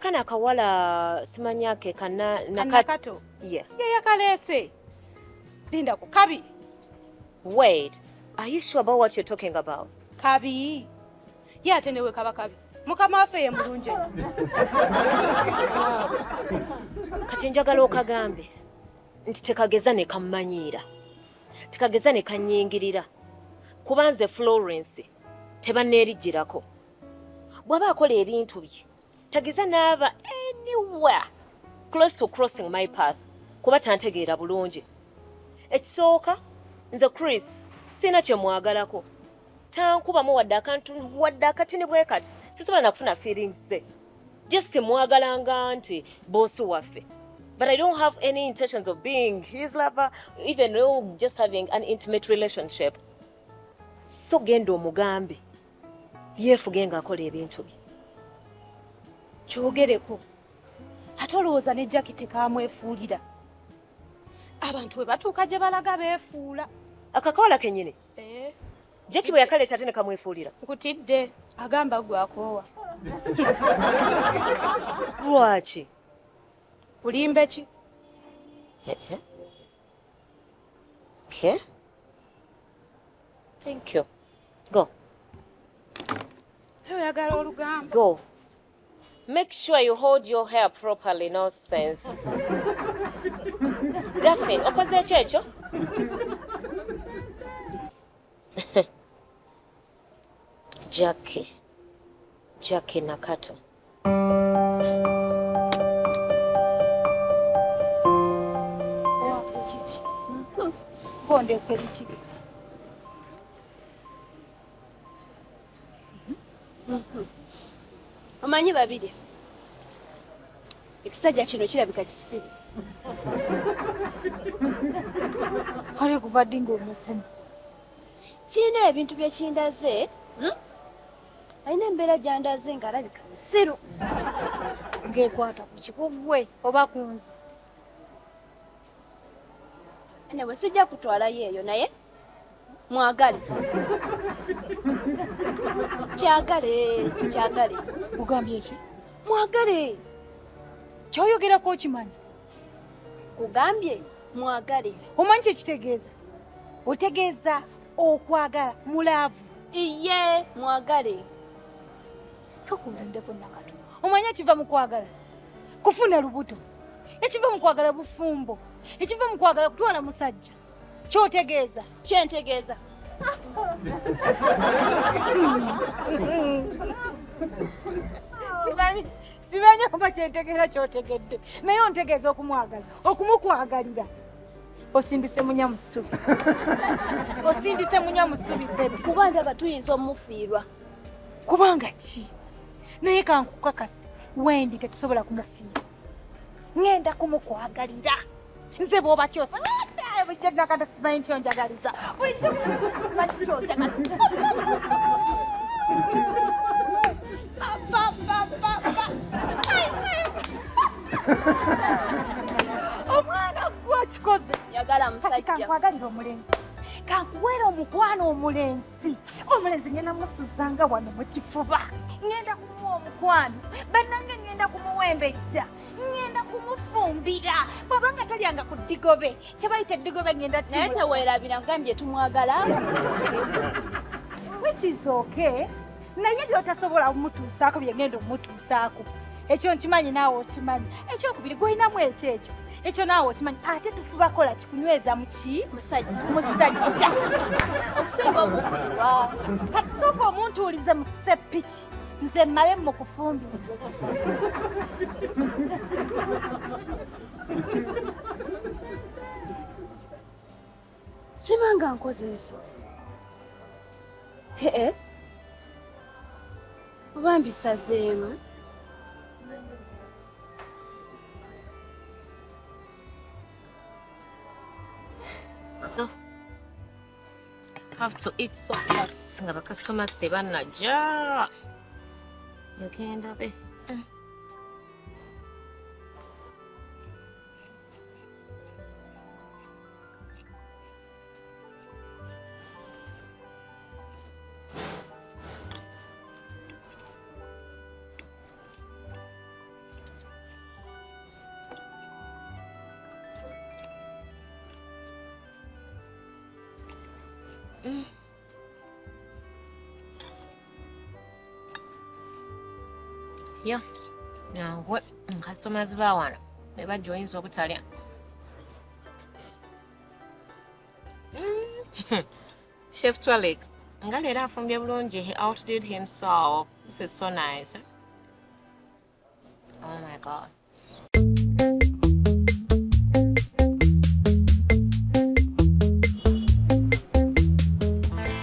kana akawala simanya ke Nakato. Yeah. Yakalese. Linda ko Kabi. Wait, are you sure about what you're talking about? Kabi. Yeah, tenewe kaba Kabi. Mukama afe ye mulunje. Kati njagala okagambe nti tekageza ne kammanyira. Tekageza ne kanyingirira. Kubanze Florence tebanneerijjirako. Bwaba akola ebintu bye tageza n'aba anywhere close to crossing my path kuba tantegeera bulungi. Ekisooka nze Chris sina kye mwagalako. Tankubamu wadde akatini bwe kati sisobola na kufuna feelings ze. Just mwagalanga nti bosi waffe. But I don't have any intentions of being his lover, even though just having an intimate relationship. So genda omugambe yeefuge ng'akola ebintu bye. Kyogereko. Ate olowooza ne Jackie tekamwefuulira. Abantu we batuuka gye balaga beefuula. Akakawala kennyini? Jackie bwe yakaleeta ate ne kamwefuulira. Nkutidde. Agamba gwe akoowa. Lwaki? Kulimbe ki? Okay. Thank you. Go. Oyagala olugamba. Go. Make sure you hold your hair properly, no sense. Daphne, okoze ki ekyo? Jackie Nakato. Bonde seriti. Omanyi babiri. Ekisajja kino kirabika kisibe. Hali kuva dingo omufumu. Kina ebintu bye kindaze, ayina embeera gyandaze ng'alabika musiru. Ng'ekwata ku kikugwe oba kunze. Anyway, sijja kutwalayo eyo naye mwagale. Kyagale. Kugambye ki? Mwagale. Kyoyogerako okimanyi? Kugambye mwagale. Omanyi kye kitegeeza? Otegeeza okwagala mulaavu. Iye, mwagale. Tokulindeko Nakato. Omanyi ekiva mu kwagala? Kufuna lubuto. Ekiva mu kwagala bufumbo. Ekiva mu kwagala kutwala musajja. Kyotegeeza? Kyentegeeza. Simanyi oba kyentegeera kyotegedde. Naye ontegeeza okumwagala. Okumukwagalira. Osindise munyamusubi. Bebe. Kuba ndaba tuyinza omufiirwa. Kubanga ki? Naye kankukakasa. Wendi tetusobola kumufiirwa. Ngenda kumukwagalira. Nze bw'oba kyosa. Bujja Nakato simanyi nti onjagaliza. Bulijjo simanyi nti onjagaliza. Omwana gwa kikoze. Yagala musajja. Kankwagalira omulenzi. Kankuweera omukwano omulenzi. Omulenzi ngenda musuzanga wano mu kifuba. Ngenda kumuwa omukwano. Bannange ngenda kumuwembejja. Ngenda kumufumbira. Bw'abanga talyanga ku ddigobe. Kye bayita eddigobe ngenda kimula. Naye teweerabira ngambye tumwagala. Which is okay. Naye gy'otasobola kumutuusaako bye ngenda okumutuusaako. Ekyo nkimanyi naawe okimanyi. Ekyokubiri gw'olinamu ekyo. Ekyo naawe okimanyi. Ate tufuba kola kikunyweza mu ki? Musajja. Okusinga omufiirwa. Kati sooka omuntuulize mu seppiki. Nze mmabe mu kufumbira. Sibanga nkoze ensolo. Oba mbisazeemu. Have to eat so fast. Nga customers tebannajja. Yagenda be. Yeah. Now what customers bawana beba joins okutalya. Chef Twalik, ngaleera afumbye bulungi. He outdid himself. This is so nice. Oh my God.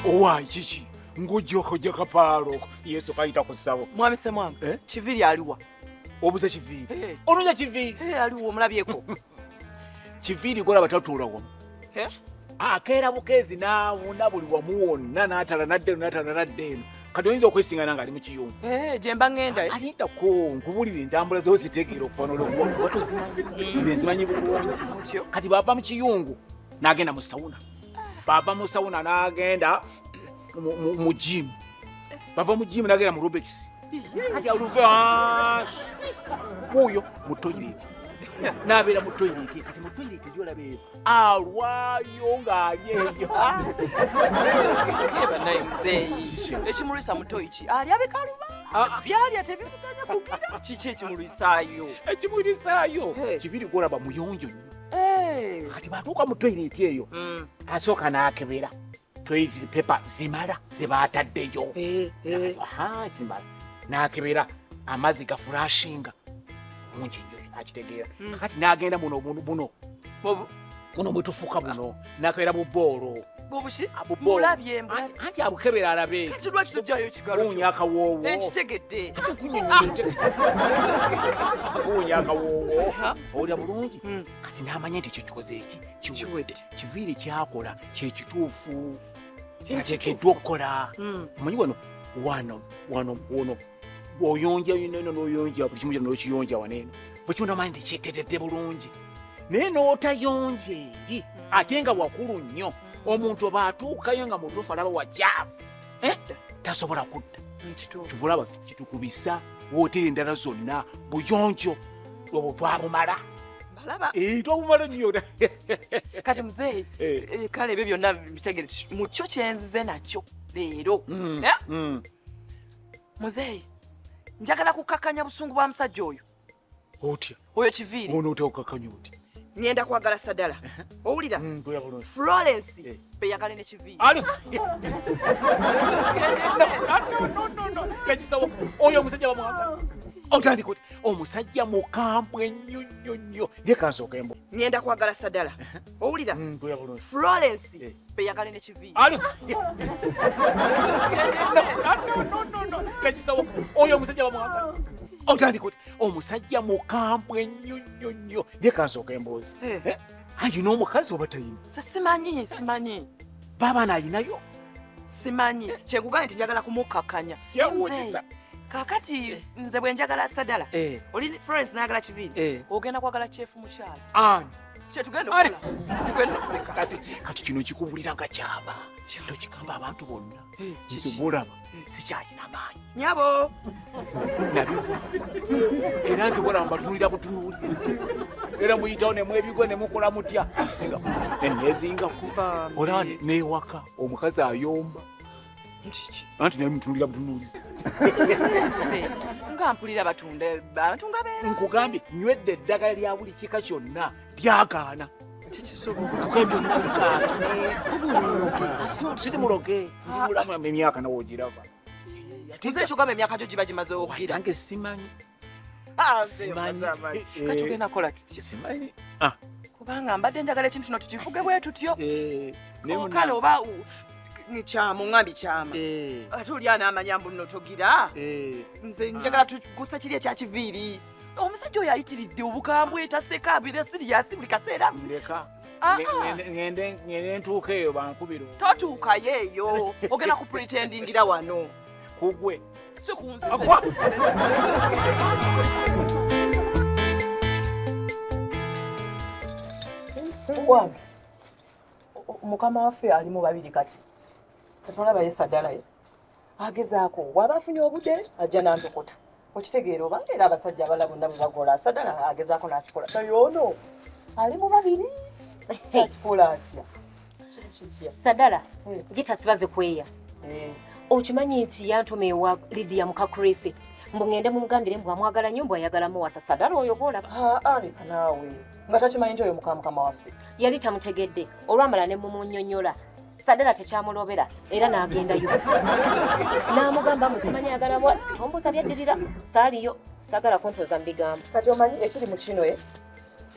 Owa chichi ngujoko jakapalo Yesu kaita kusabo. Mwami se mwami. Chiviri aliwa. Obuze chiviri. Ononya chiviri. Aliwo omulabyeko. Chiviri gola batatula wo. Akera bukezi naawunda buli wamuwonna n'atala nadde kati oyinza okwesingana nga ali mu kiyungu. Jemba ngenda alinda ko nkubulira entambula zozitegeera okufaanula watuzimanyi bulungi. Kati bava mu kiyungu n'agenda mu sawuna. Bava mu sawuna n'agenda mu gym. Bava mu gym n'agenda mu aerobics. Kati aluve kuyo mu toilet. Nabeera mu toilet kati mu toilet gyolabeeyo alwayo ng'alyeyo. Naye muzeeyi ekimulwisa mutoyi ki alya bikaluba byalya tebimutanya kugira kiki ekimulwisaayo. Ekimulwisaayo kiviri gwolaba muyonjo nnyo. Kati batuuka mu toilet eyo asooka n'akebera toilet paper zimala ze baataddeyo. Zimala n'akebera amazzi gafulashinga mungi nnyo akitegeera. Kati n'agenda buno mwe tufuka buno n'akebera bu bboolo. Bubushi mulabye anti abukebera alabe. Kati lwaki tojjayo ekigalo kuwunya akawoowo. Enkitegedde kuwunya akawoowo owulira bulungi. Kati n'amanya nti ekyo kikoze eki kiwedde. Kiviiri kyakola kyekituufu kyateekeddwa okukola. Omanyi wano bw'oyonja n'oyonja buli kimu n'okiyonja waneeno bwe kimu n'omanyi nti kyeteredde bulungi naye n'otayonja eri ate nga wakulu nnyo omuntu oba atuukayo nga mutuufu alaba wajaavu tasobola kudda. Kivulaba kitukubisa wooteri endala zonna buyonjo obwo twabumala. Twabumala nnyo. Kati muzeeyi kale ebyo byonna bitegere mukyo kyenzize nakyo leero. Muzeeyi njagala kukakkanya busungu bwa musajja oyo. Otya oyo Kiviiri onootya okukakkanya oti? Ngenda kwagala Sadala. Owulira Florence beyagala ne Kiviiri. Oyo omusajja bamwagala. Otandika oti omusajja mukambwe nnyo. Leka nsooka embo. Ngenda kwagala Sadala. Owulira Florence beyagala ne Kiviiri. Oyo omusajja bamwagala. Otandika oti omusajja mukambwe nnyo. Leka nsooka emboozi. Ayina omukazi oba tayina? Simanyi. Babaana alinayo? Simanyi. Kyekugamba nti njagala kumukakkanya. Kakati nze bwe njagala Sadala. Oli Florence n'ayagala Kiviiri. Ogenda kwagala Chef mukyala. Ani? Kyetugenda okukola. Tugenda okuseka. Kati kino kikubulira nga kyaba. Tokigamba abantu bonna. Nze bulaba sikyalina maanyi. Nyabo. Nabiva. Era nze bulaba mbatunuulira butunuulizi. Era muyitawo ne mwebigo ne mukola mutya. Neezinga kuba. Olaba n'ewaka omukazi ayomba. Anti naye mutunuulira butunuulizi. Nga mpulira abantu nga beera. Nkugambye nywedde eddagala lya buli kika kyonna lyagaana. Tekisoboka. Byonna bigaana. Siri muloge. Ndimulamu emyaka nawe ogiraba. Muzeeyi kyogamba emyaka gyo giba gimaze okukira. Nange simanyi. Katugenda kukola tutya? Simanyi. Kubanga mbadde njagala ekintu kino tukivuge bwe tutyo. Kale oba kyama ngambi kyama. Ate oli anaamanya mbu nno togira. Nze njagala tugusa kiri ekya Kiviiri. Omusajja oyo ayitiridde obukambwe taseka abira siriyasi buli kaseera. Ndeka. Ngende ntuuka eyo bankubiro. Totuukayo eyo. Ogenda ku pretendingira wano. Kugwe. Si kunzize. Wange. Mukama waffe ali mu babiri kati. Katolaba ye Sadala ye. Agezaako waba afunye obudde ajja n'antokota. Okitegeera oba era abasajja abala bonna bwe bagola Sadala agezaako n'akikola. Naye ono ali mu babiri akikola atya. Sadala gita sibaze kweya okimanyi nti yantuma ewa Lydia mukakurisi mbu ngende mumugambire mbwa mwagala nnyo mbwa ayagala muwasa Sadala oyo bwolaba aleka naawe nga takimanyi nti oyo mukama waffe yali tamutegedde olwamala ne mumunyonyola Sadala tekyamulobera era n'agendayo n'amugamba musimanyi ayagala bwa tombuuza byaddirira saaliyo saagala kunsoza mu bigambo kati omanyi ekiri mu kino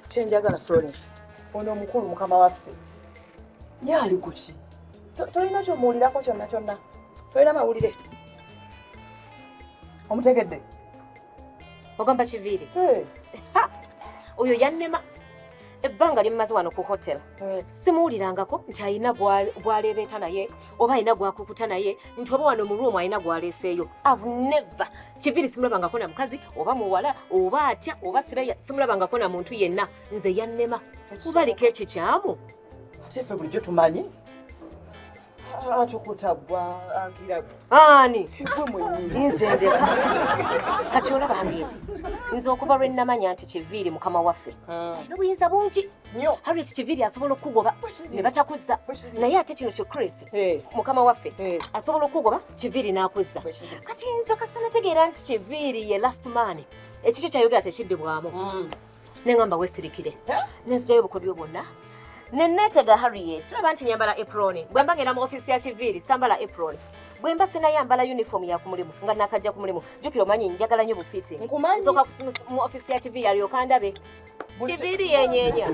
kyenjagala Florence ono omukulu mukama waffe yaali kuki tolina kyomuwulirako kyonna kyonna tolina mawulire omutegedde ogamba Kiviiri oyo yannema ebbanga limumaze wano ku hotela simuwulirangako nti alina bwaleebeeta naye oba alina gwakukuta naye nti oba wano mu ruumu alina gwaleeseeyo I've never Kiviiri simulabangako na mukazi oba muwala oba atya oba siraya simulabangako na muntu yenna nze yannema kubaliko ekikyamu ate ffe bulijjo tumanyi atukutabwa agirago ani gwe mwennyini nze ndeka kati olaba Harriet nze okuva lwe nnamanya nti Kiviiri mukama waffe n'obuyinza bungi nnyo Harriet Kiviiri asobola okugoba ne batakuzza naye ate kino Chris mukama waffe asobola okugoba Kiviiri n'akuzza kati nze kasanategeera nti Kiviiri ye last man ekikyo kyayogera tekiddibwamu neŋŋamba weesirikire nenzitayo obukodyo bwonna nenneetega Harriet tulaba nti nyambala apron bwe mba ngenda mu ofiisi ya Kiviiri sambala apron bwe mba sinayambala uniform ya ku mulimu nga nakajja ku mulimu jjukira omanyi njagala nnyo bufiti nsooka mu ofiisi ya Kiviiri alyoka ndabe Kiviiri yenyeenya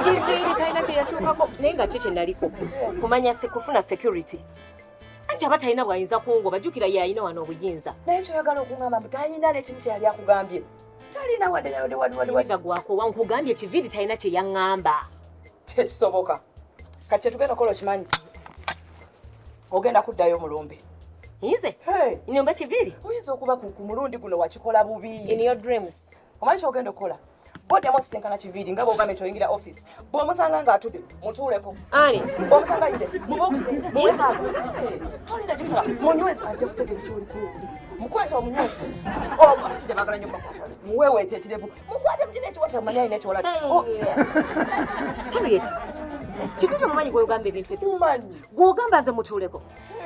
Kiviiri talina kye yakyukako naye nga kyo kye naliko kumanya kufuna security anti aba talina bw'ayinza kungoba jjukira ye alina wano obuyinza naye kyoyagala okuŋŋamba mbu talina n'ekimu kye yali akugambye talina wadde gwakowa nkugambye Kiviiri talina kye yaŋŋamba tekisoboka kati kyetugenda kukola okimanyi ogenda kuddayo mulumbe nze nyumba Kiviiri oyinza okuba ku mulundi guno wakikola bubi in your dreams omanyi kyogenda okukola bw'oddamu osisinkana Kiviiri nga bw'ogambye nti oyingira office bw'omusanga ng'atudde mutuuleko ani bw'omusanga yide tolinda gibisala munywezi ajja kutegeera kyoliko mukwete omunywezi abasajja baagala nnyo bakwata muweeweete ekirevu mukwate mugina ekiwata mumanyi alina ekiwala Harriet Kiviiri omumanyi gw'ogamba ebintu mumanyi gw'ogamba nze mutuuleko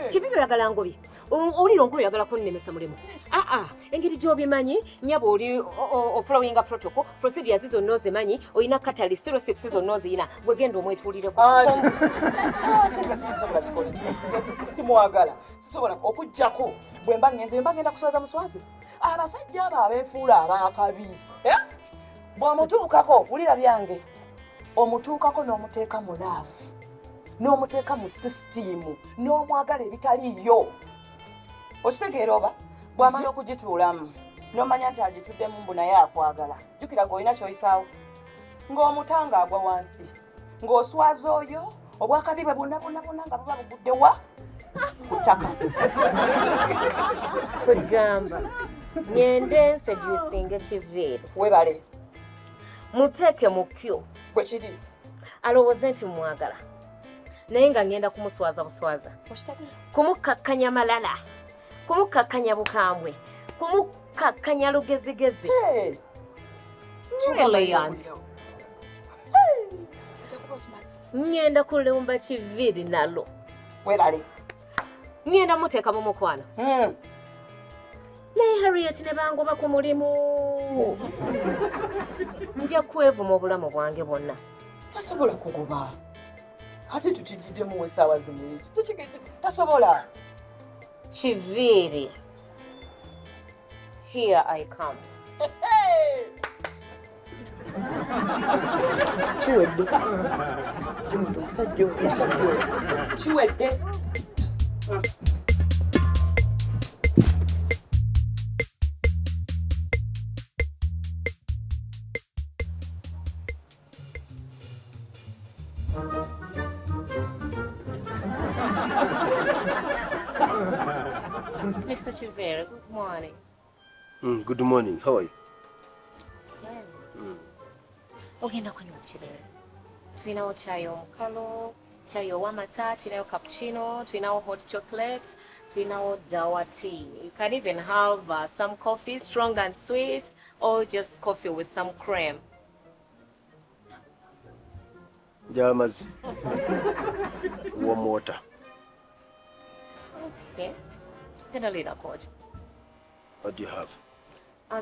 Kiviiri oyagala ngobi owulira onkulu oyagala kunnemesa mulimu engeri gy'obimanyi nyaba oli oflowinga protocol procedures zonna ozimanyi olina catalyst stereotypes zonna oziyina gwe genda omwetuulireko sisobola kikola simwagala sisobola okuggyako bwe mba ngenda kuswaza muswazi abasajja abo abeefuula abaakabi bw'omutuukako wulira byange omutuukako n'omuteeka mu laafu n'omuteeka mu sisitimu n'omwagala ebitaliiyo okitegeera oba bw'amala okugituulamu n'omanya nti agituddemu mbu naye akwagala jjukira ng'olina ky'oyisaawo ng'omutanga agwa wansi ng'oswaza oyo obwakabi bwe bonna nga buba bugudde wa ku ttaka kugamba ngende nsedusinge Kiviiri webale muteeke mu kyo bwe kiri alowooze nti mwagala naye nga ngenda kumuswaza buswaza kumukkakkanya malala kumukkakkanya bukambwe kumukkakkanya lugezigezi ngenda kulumba Kiviiri nalo webale ngenda muteeka mu mukwano naye Harriet ne bangoba ku mulimu nja kwevuma obulamu bwange bwonna tasobola kugoba ate tukigiddemu esaawa zino tasobola Kiviiri here I come kiwedde musajja kiwedde Mr. Kiviiri, good morning. Good morning. How are you? Ogenda kunywa ki leero? Tulinawo chai omukalu, chai ow'amata, tulinawo cappuccino, tulinawo hot chocolate, tulinawo dawa tea. You can even have some coffee, strong and sweet, or just coffee with some cream. Jalamazi. Warm water. Okay. Gonna lead a coach. What do you have?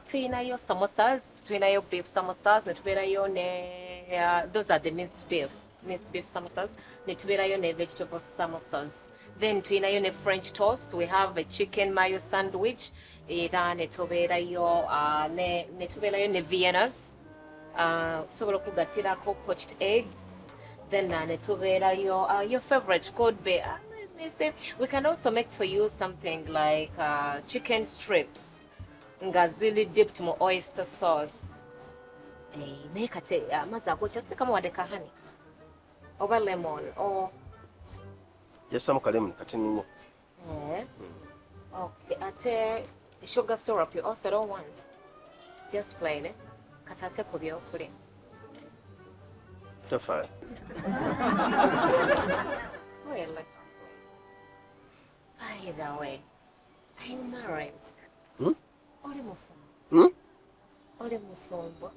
Tuinayo samosas, tuinayo beef samosas, netubeerayo ne those are the minced beef samosas, netubeerayo ne vegetable samosas. Then tuinayo ne French toast, we have a chicken mayo sandwich, era netubeerayo ne Viennas, sobola okugatirako poached eggs, then netubeerayo your favorite cold beer. We can also make for you something like chicken strips. Ngazili dipped mu oyster sauce. Naye kati amazzi agokyasite kama wadde kahani oba lemon or Just some lemon kati nino. Okay, ate sugar syrup you also don't want. Just plain kati ate ku byokulya. Tafadhali. Really? By the way, are you married? Ole mufumbo. Ole mufumbo.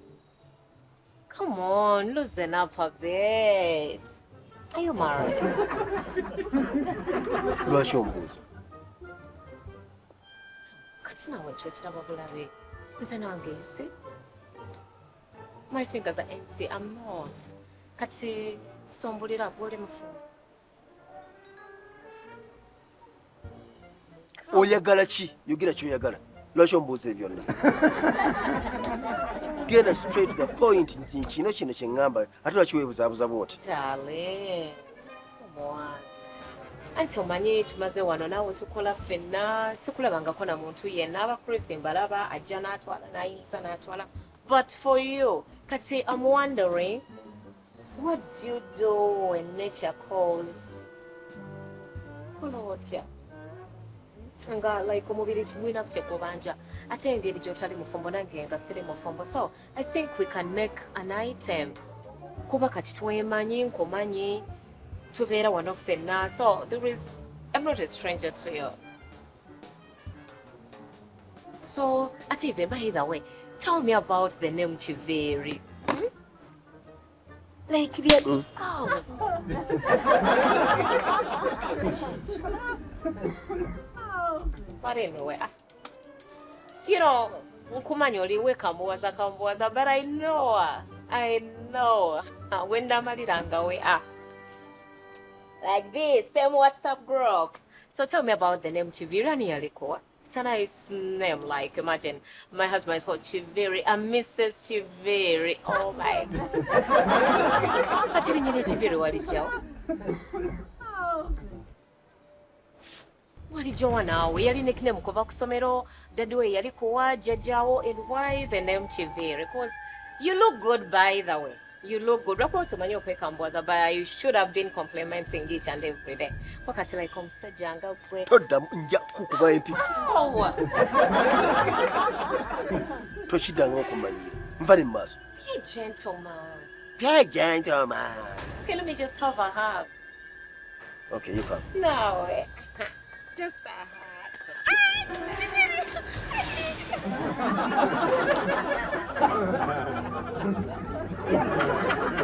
Come on, loosen up a bit. Are you married? Lwaki ombuuza? Kati nawe ekyo kiraba bulabe. Nze nange, you see? My fingers are empty. I'm not. Kati sombulira gwe ole mufumbo. Oyagala ki? Yogera ky'oyagala. Lwaki ombuuza ebyonna? Genda straight to the point nti kino kye ŋŋamba ate lwaki weebuzaabuza bw'oti? Darling, come on. Anti omanyi tumaze wano naawe tukola ffenna sikulabangako na muntu yenna abakrisi mbalaba ajja n'atwala n'ayinza n'atwala. But for you, kati I'm wondering, what do you do when nature calls? Kola otya? Nga like omubiri kigwina kukyekubanja ate engeri gy'otali mufumbo nange nga siri mufumbo, so I think we can make an item kuba kati twemanyi nkumanyi tubeera wano ffenna, so I'm not a stranger to you. So ate even by the way, tell me about the name Chiveri. Like the But anyway, you know, nkumanya oliwe kambuwaza, but I know. When damaliranga we like this, same WhatsApp group. So tell me about the name Chiviri alikuwa. It's a nice name, like imagine my husband is called Chiviri and Mrs. Chiviri. Oh my God. Kati linyere Chiviri walijao. Walijowa naawe yali nickname kuva ku ssomero, daddy we yali kuwa jjajjaawo, and why the name Chiviri? Because you look good, by the way. You look good. Lwaki omanyi okwekambuwaza, but you should have been complimenting each and every day. Wakati like omusajja nga gwe. Toddamu nja kukuba empi. Tokiddanga okumanyira. Nvale mu maaso. Be a gentleman. Be a gentleman. Okay, let me just have a hug. Okay, you come. No way. Just a hug.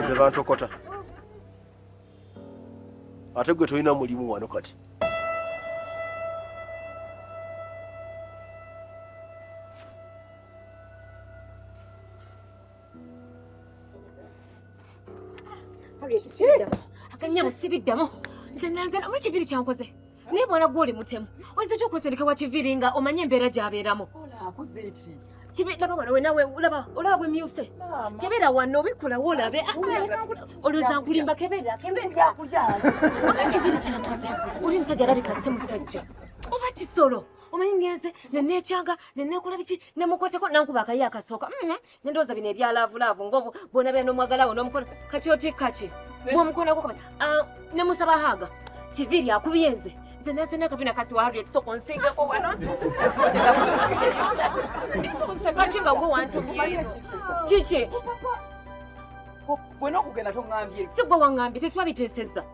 Nze bantokota. Ate gwe tolina mulimu wano kati. Akanya sibiddamu. Nze nanze oba Chiviri kyankoze. Naye mwana gw'oli mutemu. Oyinza otya okwesindika wa Chiviri nga omanyi embeera gy'abeeramu. Akoze eki? Chiviri laba wano we nawe olaba bwemyuse. Kebera wano obikolawo olabe. Olowooza nkulimba kebera. Chiviri kyankoze. Oli musajja alabika si musajja. Oba kisolo. Omanyi ngenze neneekyanga neneekola biki nemukwatako nankuba akayi akasooka. Nendowooza bino ebyalaavu ng'obu bwona beera n'omwagalawo n'omukono kati otikka ki? Bw'omukonako nemusaba haga. Chiviri akubye nze. Nze nezena kabina kasi wa Harriet soko nsingako wano. Ndituuse kati nga gwe wantumye. Kiki? Bwena okugenda toŋŋambye. Si gwe waŋŋambye tetwabiteesezza.